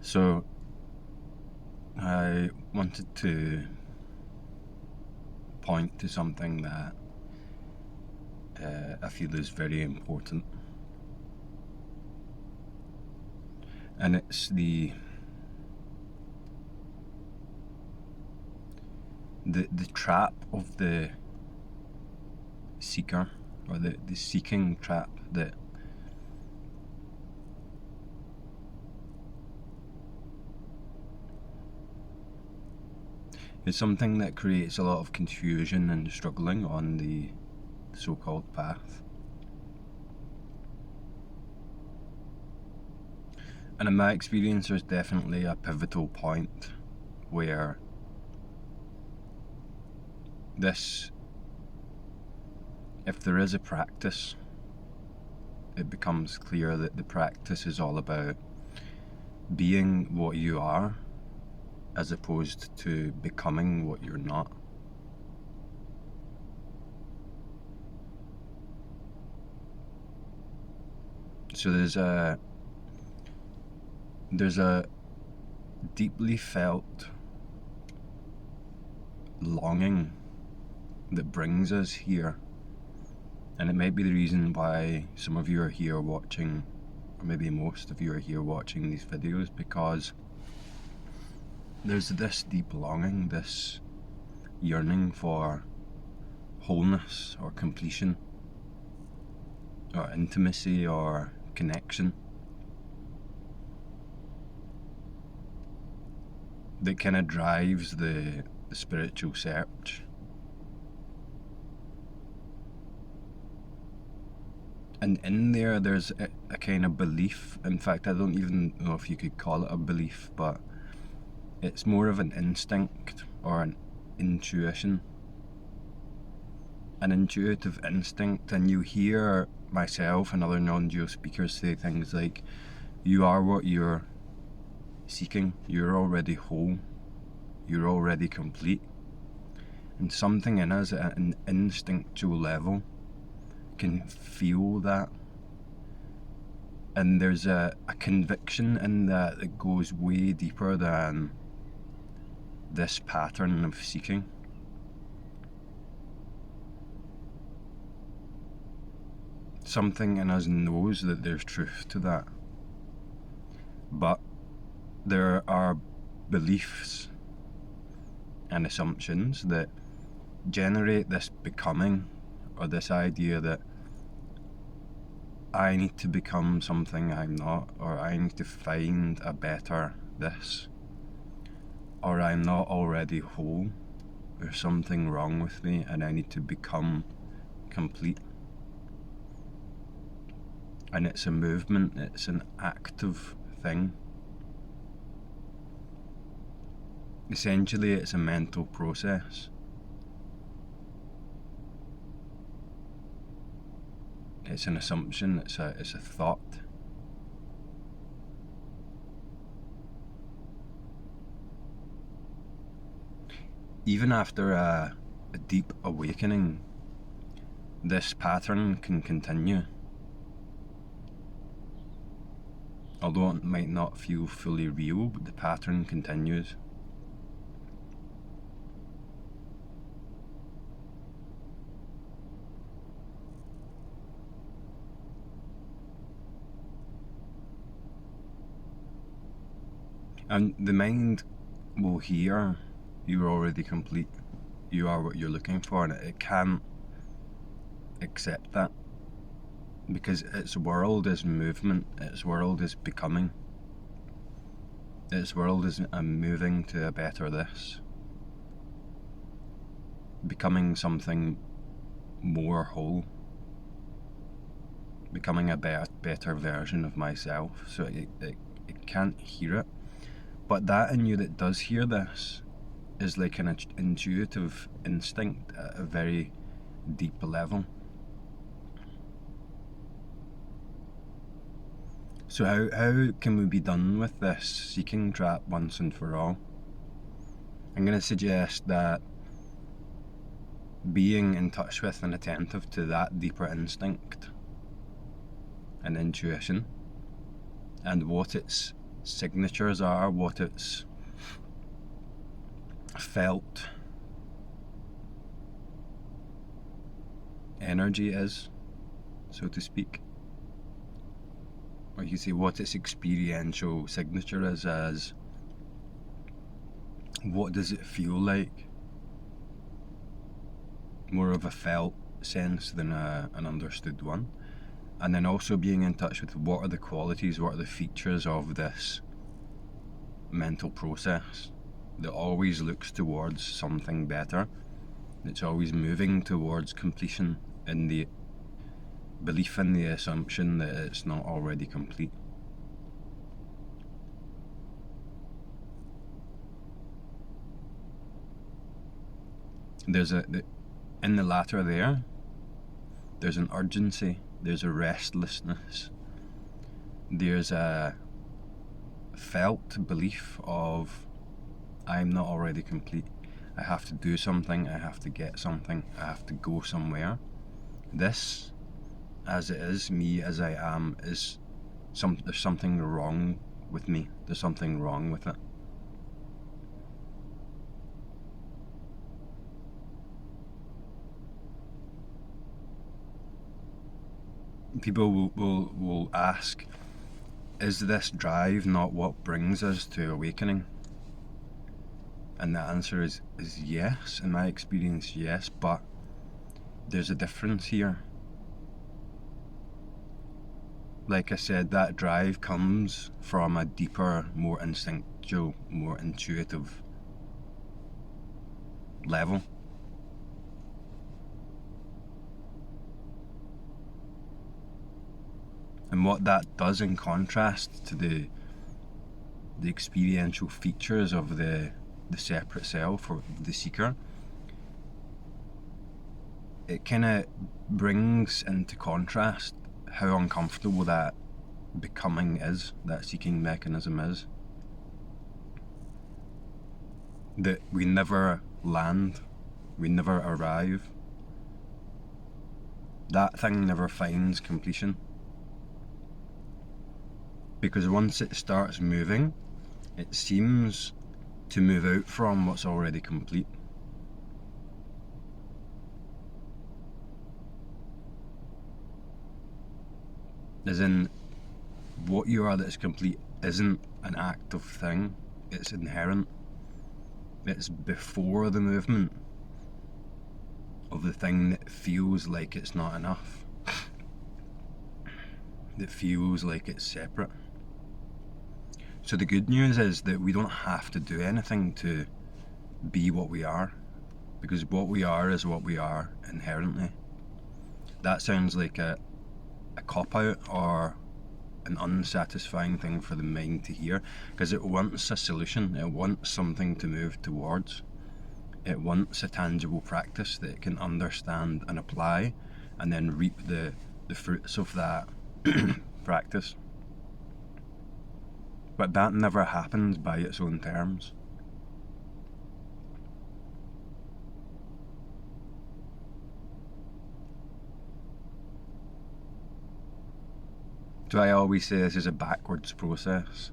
So I wanted to point to something that I feel is very important, and it's the trap of the seeker, or the seeking trap, that is something that creates a lot of confusion and struggling on the so-called path. And in my experience, there's definitely a pivotal point where if there is a practice, it becomes clear that the practice is all about being what you are, as opposed to becoming what you're not. So there's a deeply felt longing that brings us here, and it might be the reason why some of you are here watching, or maybe most of you are here watching these videos, because there's this deep longing, this yearning for wholeness or completion or intimacy or connection that kind of drives the spiritual search. And in there's a kind of belief. In fact, I don't even know if you could call it a belief, but it's more of an instinct or an intuition. An intuitive instinct. And you hear myself and other non-dual speakers say things like, you are what you're seeking, you're already whole, you're already complete. And something in us at an instinctual level can feel that, and there's a conviction in that goes way deeper than this pattern of seeking. Something in us knows that there's truth to that, but there are beliefs and assumptions that generate this becoming, or this idea that I need to become something I'm not, or I need to find a better this, or I'm not already whole, there's something wrong with me and I need to become complete. And it's a movement, it's an active thing. Essentially, it's a mental process. It's an assumption, it's a thought. Even after a deep awakening, this pattern can continue. Although it might not feel fully real, but the pattern continues. And the mind will hear, you're already complete, you are what you're looking for, and it can't accept that, because its world is movement, its world is becoming, its world is moving to a better this, becoming something more whole, becoming a better version of myself. So it can't hear it. But that in you that does hear this is like an intuitive instinct at a very deep level. So how can we be done with this seeking trap once and for all? I'm going to suggest that being in touch with and attentive to that deeper instinct and intuition, and what it's signatures are, what its felt energy is, so to speak. Or you see what its experiential signature is as what does it feel like? More of a felt sense than an understood one. And then also being in touch with what are the qualities, what are the features of this mental process that always looks towards something better. It's always moving towards completion in the belief in the assumption that it's not already complete. In the latter there's an urgency, there's a restlessness, there's a felt belief of I'm not already complete. I have to do something, I have to get something, I have to go somewhere. This, as it is, me as I am, there's something wrong with me. There's something wrong with it. People will ask, is this drive not what brings us to awakening? And the answer is yes, in my experience, yes, but there's a difference here. Like I said, that drive comes from a deeper, more instinctual, more intuitive level. And what that does in contrast to the experiential features of the separate self or the seeker, it kind of brings into contrast how uncomfortable that becoming is, that seeking mechanism is. That we never land, we never arrive. That thing never finds completion. Because once it starts moving, it seems to move out from what's already complete. As in, what you are that's complete isn't an active thing, it's inherent. It's before the movement of the thing that feels like it's not enough, that feels like it's separate. So the good news is that we don't have to do anything to be what we are, because what we are is what we are inherently. That sounds like a cop-out or an unsatisfying thing for the mind to hear, because it wants a solution, it wants something to move towards. It wants a tangible practice that it can understand and apply, and then reap the fruits of that practice. But that never happens by its own terms. So I always say this is a backwards process.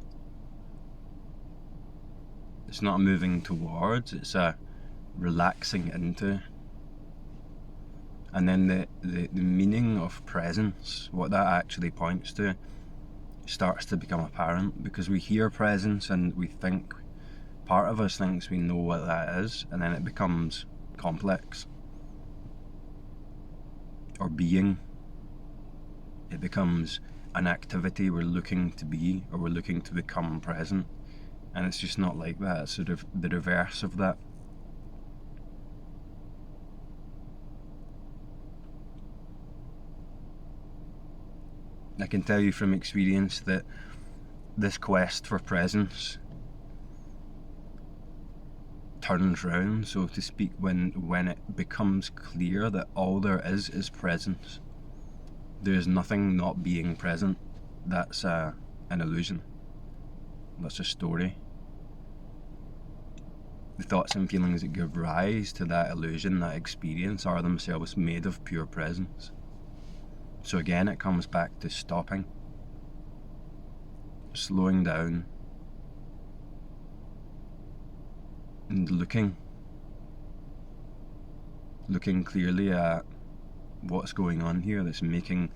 It's not a moving towards, it's a relaxing into. And then the meaning of presence, what that actually points to, starts to become apparent, because we hear presence and we think, part of us thinks we know what that is, and then it becomes complex. Or being. It becomes an activity we're looking to be, or we're looking to become present. And it's just not like that, it's sort of the reverse of that. I can tell you from experience that this quest for presence turns round, so to speak, when it becomes clear that all there is presence. There's nothing not being present. That's an illusion. That's a story. The thoughts and feelings that give rise to that illusion, that experience, are themselves made of pure presence. So again, it comes back to stopping, slowing down, and looking clearly at what's going on here that's making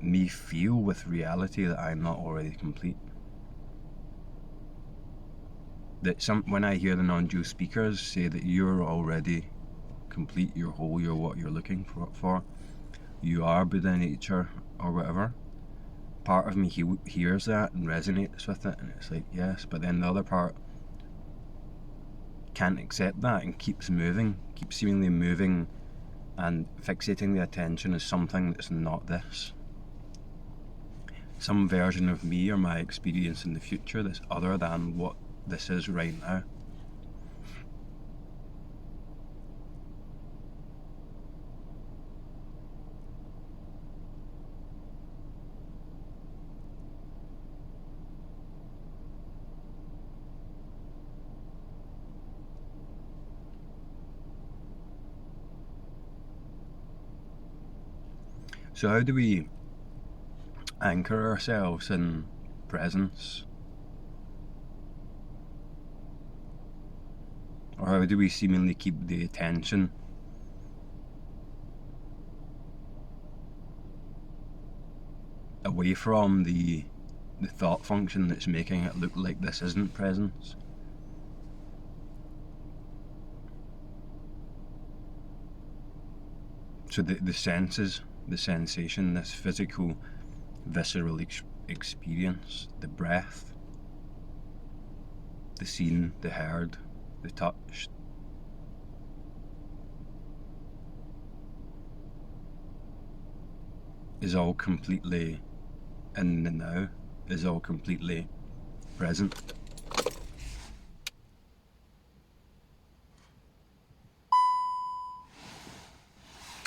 me feel with reality that I'm not already complete. When I hear the non-dual speakers say that you're already complete, you're whole, you're what you're looking for, you are Buddha nature or whatever, part of me hears that and resonates with it, and it's like, yes, but then the other part can't accept that and keeps seemingly moving and fixating the attention as something that's not this. Some version of me or my experience in the future that's other than what this is right now. So how do we anchor ourselves in presence? Or how do we seemingly keep the attention away from the thought function that's making it look like this isn't presence? So the senses, the sensation, this physical, visceral experience, the breath, the seen, the heard, the touched, is all completely in the now, is all completely present.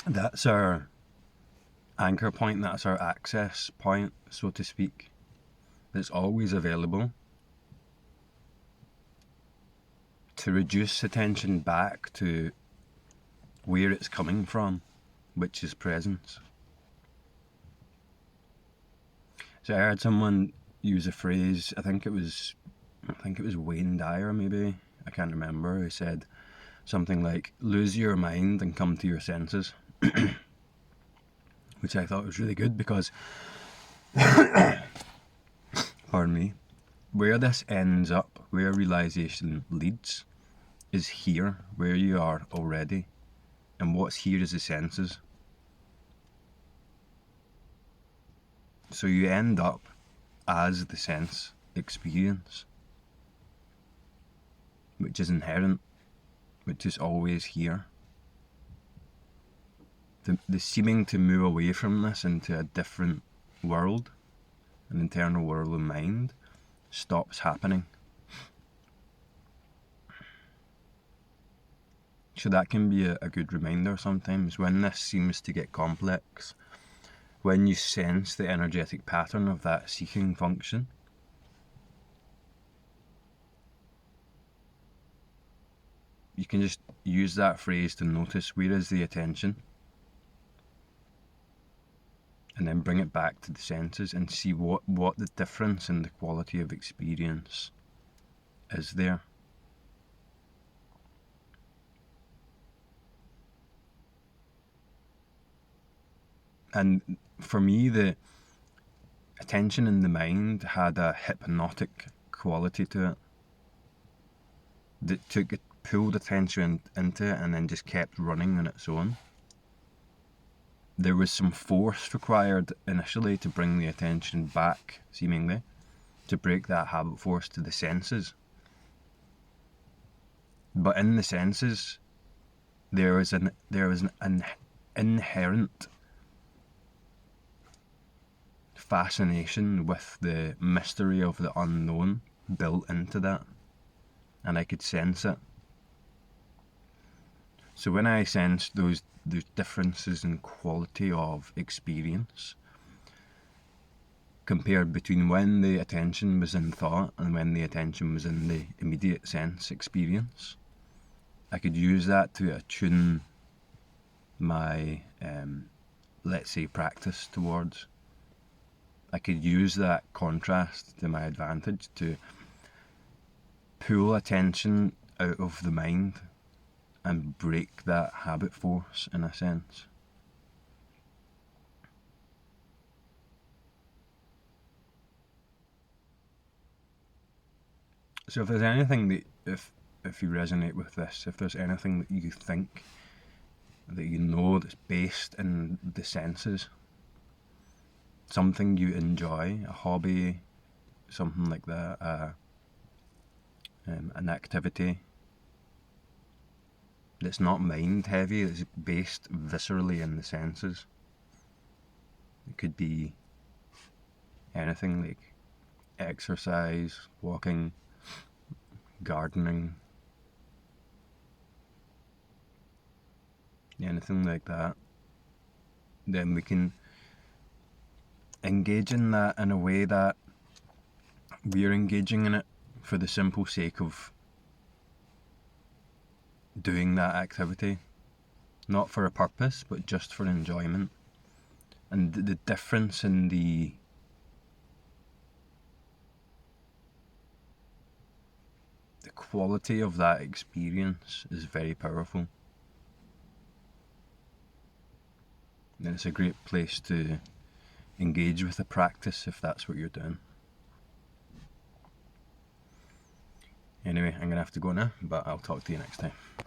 That's our anchor point, that's our access point, so to speak. It's always available to reduce attention back to where it's coming from, which is presence. So I heard someone use a phrase, I think it was Wayne Dyer maybe, I can't remember, who said something like, lose your mind and come to your senses. Which I thought was really good because, pardon me, where this ends up, where realization leads, is here, where you are already, and what's here is the senses. So you end up as the sense experience, which is inherent, which is always here. The seeming to move away from this into a different world, an internal world of mind, stops happening. So that can be a good reminder sometimes when this seems to get complex, when you sense the energetic pattern of that seeking function. You can just use that phrase to notice where is the attention, and then bring it back to the senses and see what the difference in the quality of experience is there. And for me, the attention in the mind had a hypnotic quality to it that pulled attention into it and then just kept running on its own. There was some force required initially to bring the attention back, seemingly, to break that habit force to the senses. But in the senses, there was an inherent fascination with the mystery of the unknown built into that, and I could sense it. So when I sensed those differences in quality of experience compared between when the attention was in thought and when the attention was in the immediate sense experience, I could use that to attune my, let's say, practice towards. I could use that contrast to my advantage to pull attention out of the mind and break that habit force in a sense. So if there's anything that, if you resonate with this, if there's anything that you think, that you know that's based in the senses, something you enjoy, a hobby, something like that, an activity that's not mind heavy, that's based viscerally in the senses. It could be anything like exercise, walking, gardening, anything like that. Then we can engage in that in a way that we're engaging in it for the simple sake of doing that activity, not for a purpose, but just for enjoyment. And the difference in the quality of that experience is very powerful. And it's a great place to engage with the practice if that's what you're doing. Anyway, I'm going to have to go now, but I'll talk to you next time.